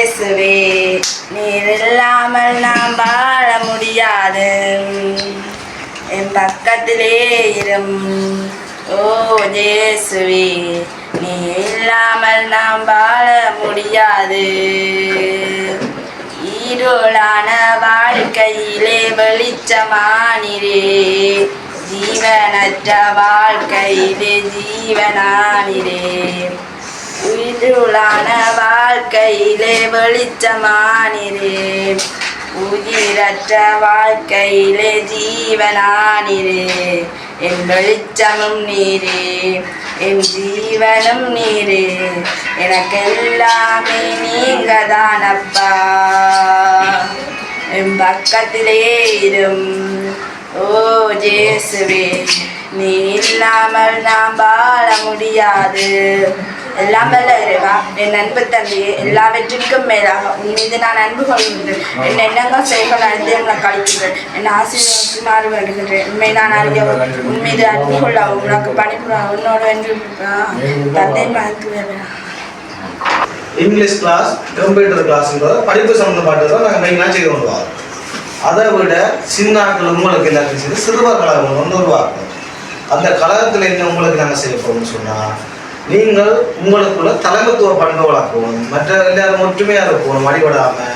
இயேசுவே நீர் இல்லாமல் நாம் வாழ முடியாது. என் பக்கத்திலே இரும் ஓ இயேசுவே நீ இல்லாமல் நாம் வாழ முடியாது. இருளான வாழ்க்கையிலே வெளிச்சமானிரே, ஜீவனற்ற வாழ்க்கையிலே ஜீவனானிரே. இருளான வாழ்க்கையிலே வெளிச்சமானிரே, உயிரற்ற வாழ்க்கையிலே ஜீவனானிரே. என் வெளிச்சமும் நீரே, என் ஜீவனும் நீரே, எனக்கெல்லாமே நீங்க தானப்பா. என் பக்கத்திலே இரும் ஓ இயேசுவே நீ இல்லாமல் நாம் வாழ முடியாது. எல்லாம் வல்ல இறைவா, என் அன்பு தந்தையே, எல்லாவற்றிற்கும் மேலாக உன் மீது நான் அன்பு கொள்கின்றேன். என் எண்ணங்கள் செய்கள் அனைத்தையும் நான் கழிக்கின்றேன். என் ஆசீர்வாதமாறு வேண்டுகின்றேன். உண்மை நான் அறியவும் உன் மீது அன்பு கொள்ளவும் உனக்கு பணிபுற உன்னோடு என்று தந்தை மறந்து. இங்கிலீஷ் கிளாஸ், கம்ப்யூட்டர் கிளாஸ்ன்ற படிப்பு சம்மந்தப்பட்டதை நாங்கள் மெயினாக செய்து கொண்டு வரோம். அதை விட சின்னாக்கள் உங்களுக்கு எல்லாத்தையும் செய்து சிறுவர் கழகம் ஒன்று உருவாக்கும். அந்த கழகத்தில் என்ன உங்களுக்கு நாங்கள் செய்ய போகணும்னு சொன்னால், நீங்கள் உங்களுக்குள்ள தலைமைத்துவ பண்பு வளர்க்கணும், மற்ற எல்லாரும் ஒற்றுமையாக இருக்கணும், அடிபடாமல்.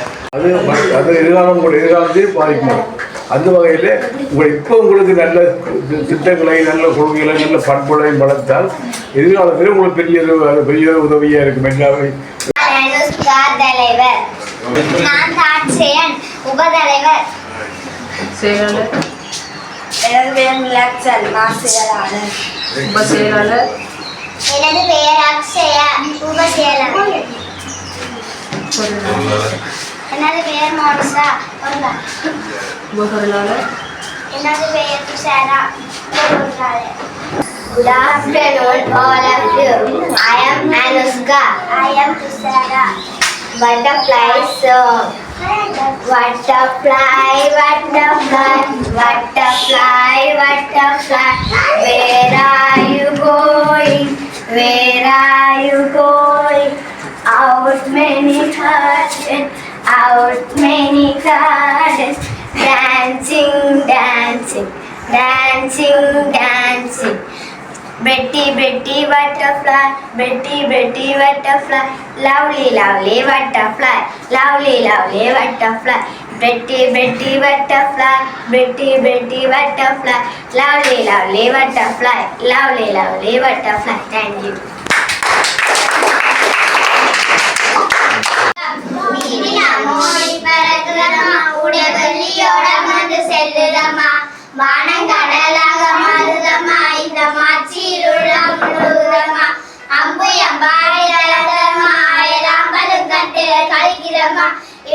அது எதிர்காலம் உங்களுடைய எதிர்காலத்தையும் பாதிக்கணும். அந்த வகையில் இப்போ உங்களுக்கு நல்ல திட்டங்களை, நல்ல கொள்கைகளை, நல்ல பண்புகளையும் வளர்த்தால் எதிர்காலத்தில் உங்களுக்கு பெரிய உதவியாக இருக்கும். எல்லாமே தலைவர், நான் தாட்சேயன் உபதலைவர். எனது பெயர் மிலக்சன், நான் செயலாளர். உபசெயலாளர். எனது பெயர் அக்ஷயா, உபசெயலாளர். எனது பெயர் மோனிஷா, உபபொருளாளர். எனது பெயர் Dushara, உபபொருளாளர். Good afternoon all of you. I am Anushka. I am Tushara. Butterfly song. Butterfly, butterfly, butterfly, butterfly. Where are you going? Where are you going? Out many hearts, out many gardens. Dancing, dancing, dancing, dancing. Pretty, pretty butterfly, pretty, pretty butterfly, lovely, lovely butterfly, lovely, lovely butterfly. Pretty, pretty butterfly, pretty, pretty butterfly, lovely, lovely butterfly, lovely, lovely butterfly. Thank you. வானங்கடலாக மாறுதம்மா இந்த மாச்சிருளம் முழுதம்மா அம்பு embody Azhagamma ஆயிராம்பலும் கட்டு கழிக்கிறம்மா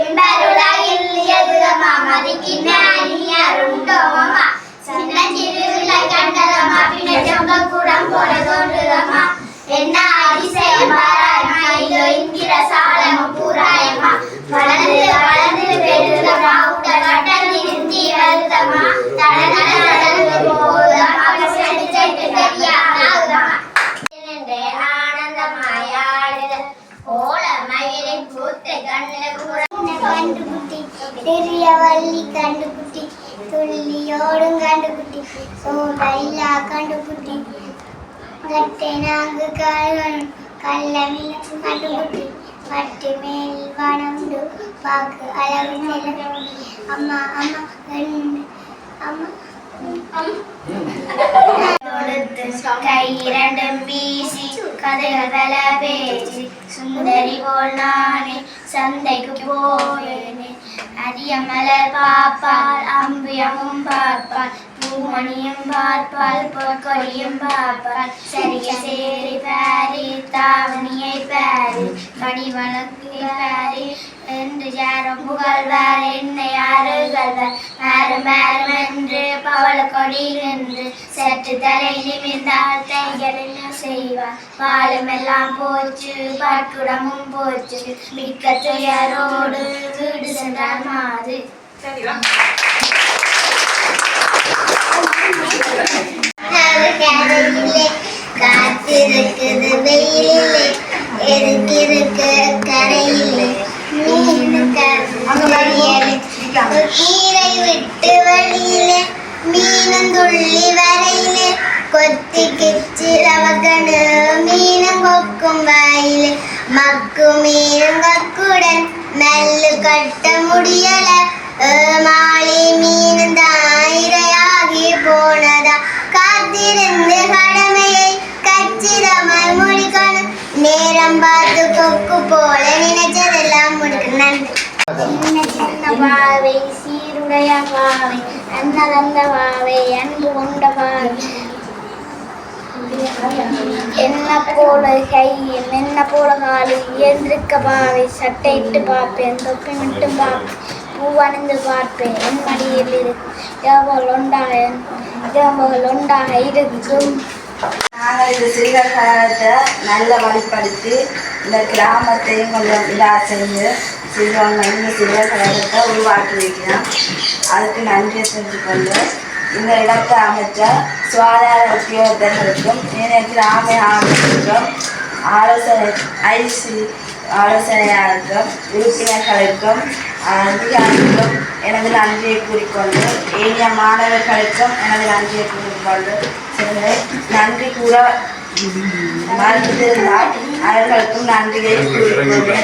இம்பருலகில் எதுதம்மா மதிக்கின்ற அருண்டோமம்மா சின்ன சிறுவிலை கண்டதம்மா பின்ன சொங்க கூடம் போல தோன்றுதம்மா என்ன அதிசயம் பாராயம்மா இதோ இன்கிற சாலமும் பூராயம்மா வளர்ந்து வளர்ந்து பெருதம்மா உடல் கட்டல் நிறுத்தி வருதம்மா பெரியவள்ளி கண்டுகுட்டி துள்ளியோடும் கண்டுகுட்டி சோலையில்லா கண்டுகுட்டி கட்டை நாங்கு கால்களும் கள்ளமில்ல கண்டுகுட்டி பட்டு மேல் வனமுண்டு பாக்கு அளவு செல்ல அம்மா அம்மா அம்மா கை இரண்டும் வீசி கதைகள் பல பேசி சுந்தரி போல் நானே சந்தைக்கு போயேனே அரிய மலர் பார்ப்பால் அம்பியமும் பார்ப்பால் பூமணியும் பார்ப்பால் பொற்கொடியும் பார்ப்பால் சரிய சேரி பாரி தாவணியை பாரி கடிவளக்கு பாரி என்று யாரும் புகழ்வார் என்னை யாருகள்வார் மாறும் மாறும் என்று பவள கொடி நின்று சற்று தலை நிமிர்ந்தால் தைகள் என்ன செய்வார் பாலும் எல்லாம் போச்சு பாட்டுடமும் போச்சு மிக்க துயரோடு வீடு சென்றார் மாது. காத்திருக்குது வெயிலிலே எதுக்கிருக்கு கரையிலே நீ விட்டு வெளியிலே மீனும் துள்ளி வரையிலே கொத்தி கிச்சு ரவகனு மீனும் கொக்கும் வாயிலே மக்கு மீனும் கக்குடன் மெல்லு கட்ட முடியல மாலி மீனும் தான் இரையாகி போனதா காத்திருந்து கடமையை கச்சிதமாய் முடிக்கணும் நேரம் பார்த்து கொக்கு போல நினைச்சதெல்லாம் முடிக்கணும். நன்றி. சின்ன சின்ன பாவை சீருடைய பாவை அன்னதந்த பாவை அன்பு கொண்ட பாவை என்ன போல கையில் என்ன போல காலில் இயந்திருக்க பாவை சட்டையிட்டு பார்ப்பேன் தொப்பி மட்டும் பார்ப்பேன் பூவணிந்து பார்ப்பேன் என் மடியில் இருக்கும் எவ்வளவு ஒன்றாக இருக்கும். நாங்கள் இந்த சிறுவர் கழகத்தை நல்ல வழிப்படுத்தி இந்த கிராமத்தையும் கொஞ்சம் இதாக செஞ்சு சிறுவர்கள் இந்த சிறுவர் கழகத்தை உருவாக்கி வைக்கிறோம். அதுக்கு நன்றி செஞ்சு கொண்டு இந்த இடத்தை அமைச்ச சுகாதார உத்தியோகத்தர்களுக்கும் கிராம ஆணையர்களுக்கும் ஆலோசனையாளருக்கும் உறுப்பினர்களுக்கும் அதிகாரிகளுக்கும் எனது நன்றியை கூறிக்கொண்டு ஏனைய மாணவர்களுக்கும் எனது நன்றியை கூறிக்கொண்டு நன்றி கூற மறந்திருந்தால் அவர்களுக்கும் நன்றியை கூறிக்கொண்டு